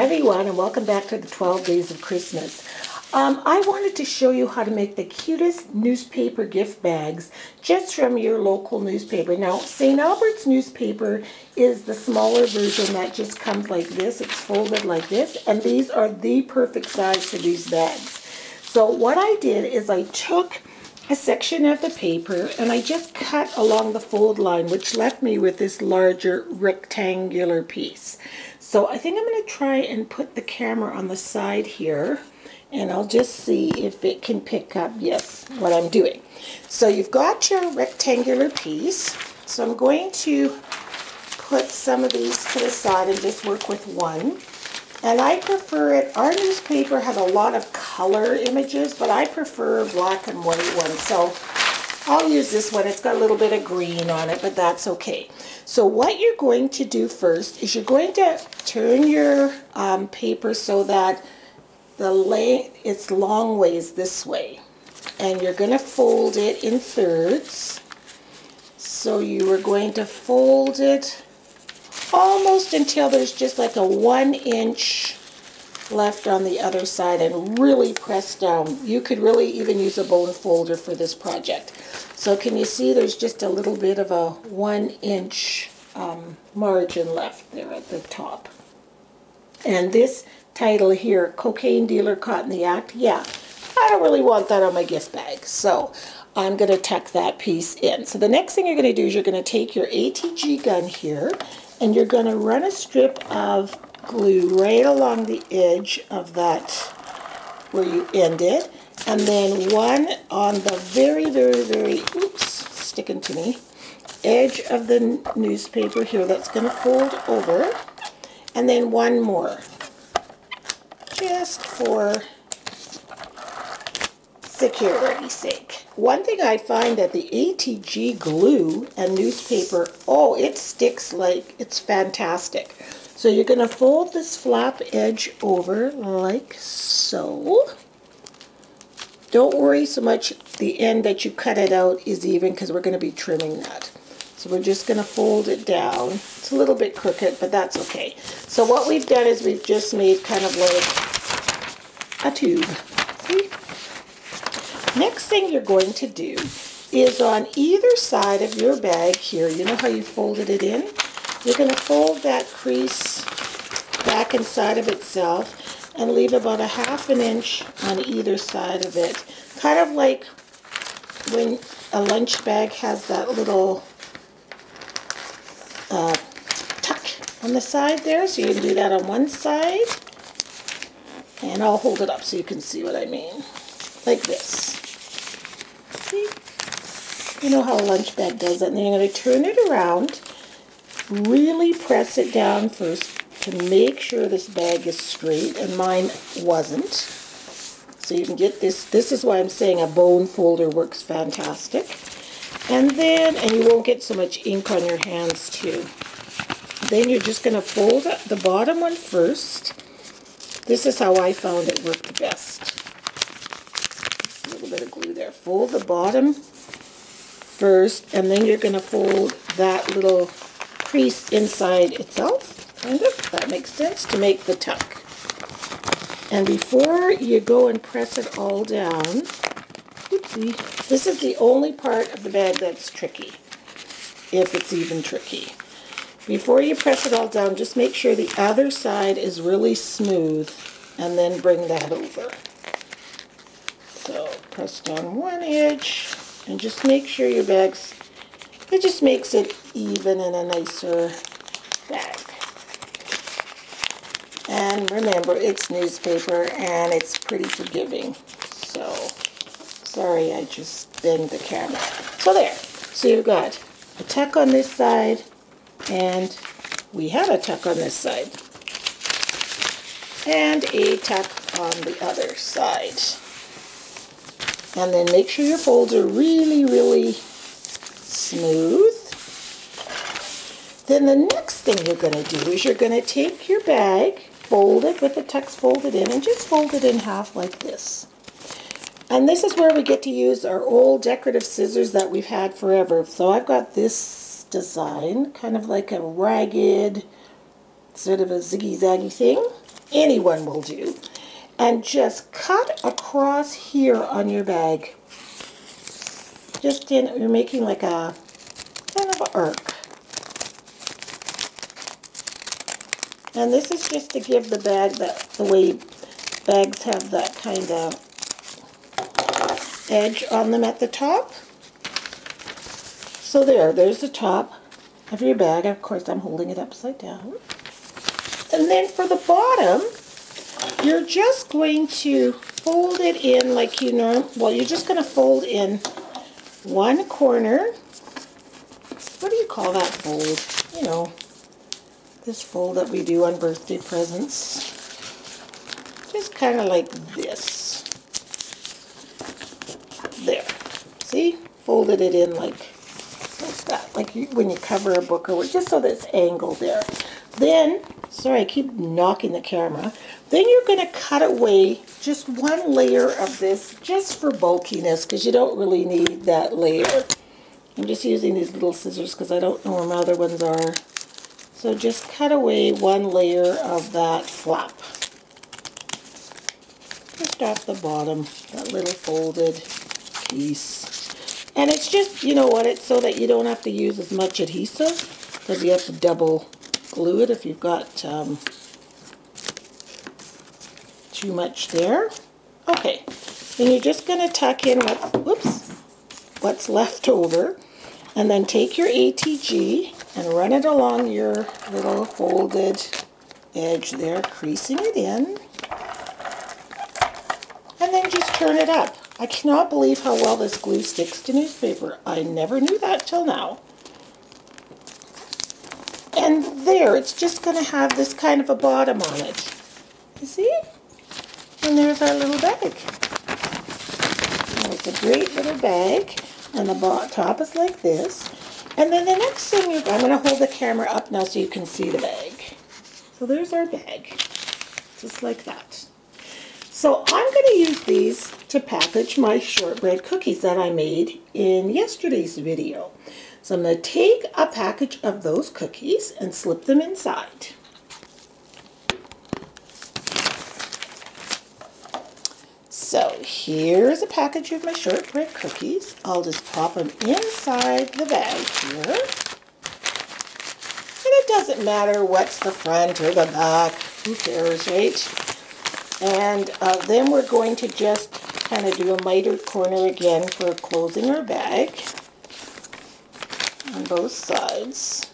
everyone, and welcome back to the 12 Days of Christmas. I wanted to show you how to make the cutest newspaper gift bags just from your local newspaper. Now, St. Albert's newspaper is the smaller version that just comes like this. It's folded like this, and these are the perfect size for these bags. So what I did is I took a section of the paper and I just cut along the fold line, which left me with this larger rectangular piece. So I think I'm going to try and put the camera on the side here, and I'll just see if it can pick up, yes, what I'm doing. So you've got your rectangular piece. So I'm going to put some of these to the side and just work with one. And I prefer it, our newspaper has a lot of color images, but I prefer black and white ones. So I'll use this one. It's got a little bit of green on it, but that's okay. So what you're going to do first is you're going to turn your paper so that it's long ways this way. And you're going to fold it in thirds. So you are going to fold it almost until there's just like a 1 inch left on the other side, and really press down. You could really even use a bone folder for this project. So can you see there's just a little bit of a 1 inch margin left there at the top. And this title here, Cocaine Dealer Caught in the Act, yeah, I don't really want that on my gift bag. So I'm going to tuck that piece in. So the next thing you're going to do is you're going to take your ATG gun here and you're going to run a strip of glue right along the edge of that where you ended, and then one on the very, oops, sticking to me, edge of the newspaper here that's going to fold over, and then one more, just for security's sake. One thing I find that the ATG glue and newspaper, oh, it sticks like it's fantastic. So you're going to fold this flap edge over like so. Don't worry so much the end that you cut it out is even, because we're going to be trimming that. So we're just going to fold it down. It's a little bit crooked, but that's okay. So what we've done is we've just made kind of like a tube. See? Next thing you're going to do is on either side of your bag here, you know how you folded it in? You're going to fold that crease back inside of itself and leave about a 1/2 inch on either side of it. Kind of like when a lunch bag has that little tuck on the side there. So you can do that on one side. And I'll hold it up so you can see what I mean. Like this. See? You know how a lunch bag does it. And then you're going to turn it around. Really press it down first to make sure this bag is straight, and mine wasn't. So you can get this. This is why I'm saying a bone folder works fantastic. And then, and you won't get so much ink on your hands too. Then you're just going to fold the bottom one first. This is how I found it worked the best. A little bit of glue there. Fold the bottom first, and then you're going to fold that little crease inside itself, kind of. That makes sense, to make the tuck. And before you go and press it all down, oopsie, this is the only part of the bag that's tricky, if it's even tricky. Before you press it all down, just make sure the other side is really smooth, and then bring that over. So press down one edge, and just make sure your bag's, it just makes it even and a nicer bag. And remember, it's newspaper and it's pretty forgiving. So, sorry, I just bent the camera. So there. So you've got a tuck on this side, and we have a tuck on this side. And a tuck on the other side. And then make sure your folds are really, really smooth. Then the next thing you're going to do is you're going to take your bag, fold it with the tucks folded in, and just fold it in half like this. And this is where we get to use our old decorative scissors that we've had forever. So I've got this design, kind of like a ragged, sort of a ziggy-zaggy thing. anyone will do. And just cut across here on your bag. Just in, you're making like a kind of an arc. And this is just to give the bag the way bags have that kind of edge on them at the top. So there's the top of your bag. Of course, I'm holding it upside down. And then for the bottom, you're just going to fold it in like you know. Well, you're just going to fold in one corner. What do you call that fold? You know, this fold that we do on birthday presents. Just kind of like this. There. See? Folded it in like that. Like when you cover a book or just so that it's angled there. Then, sorry, I keep knocking the camera. Then you're going to cut away just one layer of this just for bulkiness because you don't really need that layer. I'm just using these little scissors because I don't know where my other ones are. So just cut away one layer of that flap. Just off the bottom, that little folded piece. And it's just, you know what, it's so that you don't have to use as much adhesive because you have to double glue it if you've got too much there. Okay, then you're just going to tuck in what's left over, and then take your ATG and run it along your little folded edge there, creasing it in, and then just turn it up. I cannot believe how well this glue sticks to newspaper. I never knew that till now. And there, it's just going to have this kind of a bottom on it. You see? And there's our little bag. And it's a great little bag. And the top is like this. And then the next thing, I'm going to hold the camera up now so you can see the bag. So there's our bag. Just like that. So I'm going to use these to package my shortbread cookies that I made in yesterday's video. So I'm going to take a package of those cookies and slip them inside. So here's a package of my shortbread cookies. I'll just pop them inside the bag here. And it doesn't matter what's the front or the back. Who cares, right? And then we're going to just kind of do a mitered corner again for closing our bag. On both sides.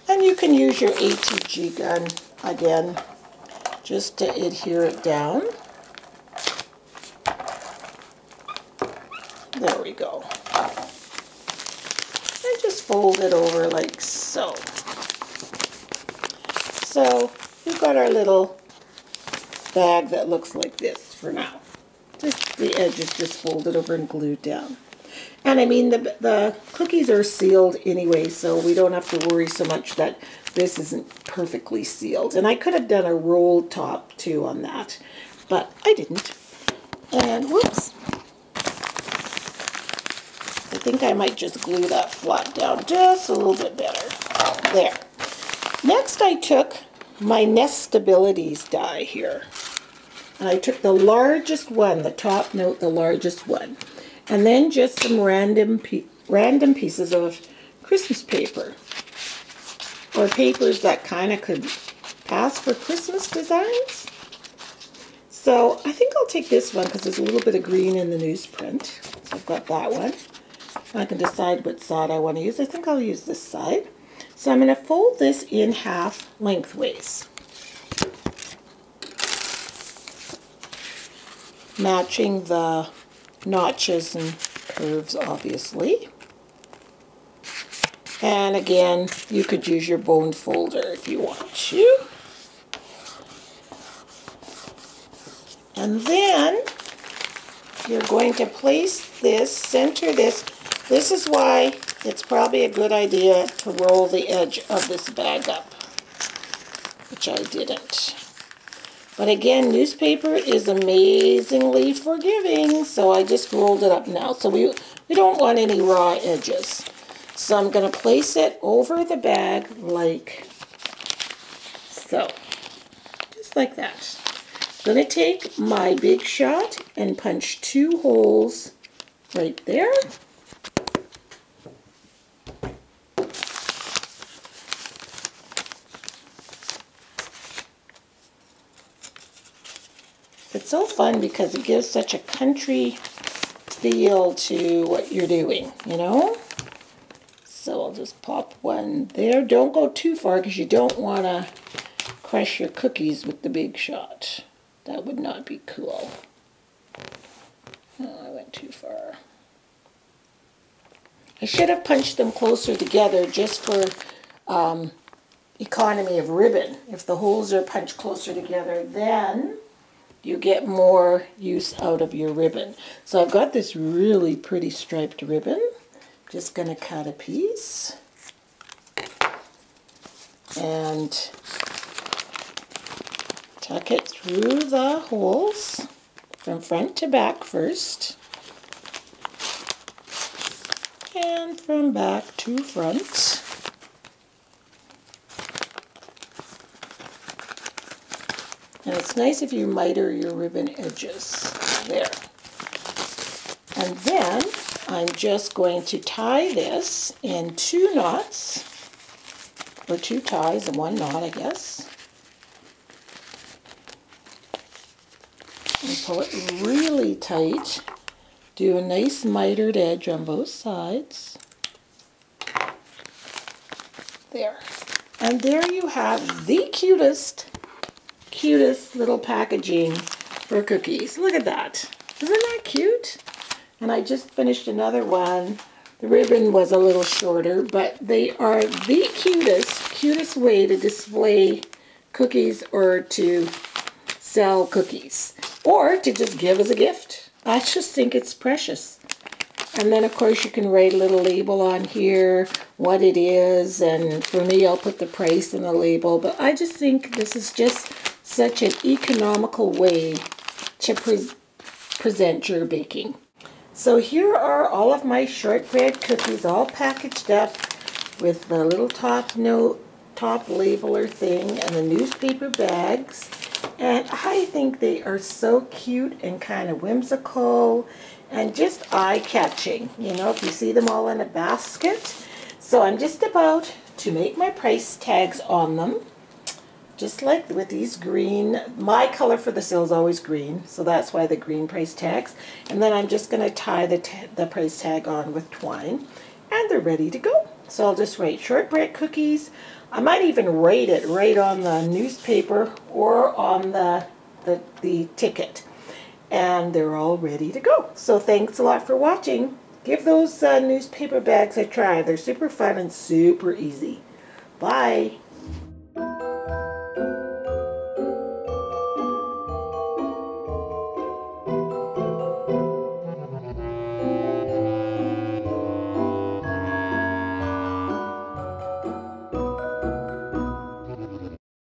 And you can use your ATG gun again just to adhere it down. There we go. And just fold it over like so. So we've got our little bag that looks like this for now. Just the edge is just folded over and glued down. And I mean, the cookies are sealed anyway, so we don't have to worry so much that this isn't perfectly sealed. And I could have done a rolled top too on that, but I didn't. And whoops. I think I might just glue that flat down just a little bit better. There. Next I took my Nest Stabilities die here. And I took the largest one, the top note, the largest one. And then just some random pieces of Christmas paper. Or papers that kind of could pass for Christmas designs. So I think I'll take this one because there's a little bit of green in the newsprint. So I've got that one. I can decide what side I want to use. I think I'll use this side. So I'm going to fold this in half lengthways. Matching the notches and curves, obviously. And again, you could use your bone folder if you want to. And then you're going to place this, center this. This is why it's probably a good idea to roll the edge of this bag up, which I didn't. But again, newspaper is amazingly forgiving, so I just rolled it up now. So we don't want any raw edges. So I'm going to place it over the bag like so. just like that. I'm going to take my Big Shot and punch 2 holes right there. It's so fun because it gives such a country feel to what you're doing, you know? So I'll just pop one there. Don't go too far because you don't want to crush your cookies with the Big Shot. That would not be cool. Oh, I went too far. I should have punched them closer together just for economy of ribbon. If the holes are punched closer together, then you get more use out of your ribbon. So I've got this really pretty striped ribbon. Just going to cut a piece and tuck it through the holes from front to back first and from back to front. And it's nice if you miter your ribbon edges there. And then I'm just going to tie this in 2 knots, or 2 ties and 1 knot, I guess. And pull it really tight. Do a nice mitered edge on both sides. There. And there you have the cutest little packaging for cookies. Look at that. Isn't that cute? And I just finished another one. The ribbon was a little shorter, but they are the cutest way to display cookies or to sell cookies or to just give as a gift. I just think it's precious. And then of course you can write a little label on here, what it is, and for me I'll put the price in the label, but I just think this is just such an economical way to present your baking. So here are all of my shortbread cookies all packaged up with the little top labeler thing and the newspaper bags. And I think they are so cute and kind of whimsical and just eye-catching, you know, if you see them all in a basket. So I'm just about to make my price tags on them. Just like with these green, my color for the sale is always green, so that's why the green price tags. And then I'm just going to tie the price tag on with twine, and they're ready to go. So I'll just write shortbread cookies. I might even write it right on the newspaper or on the ticket. And they're all ready to go. So thanks a lot for watching. Give those newspaper bags a try. They're super fun and super easy. Bye.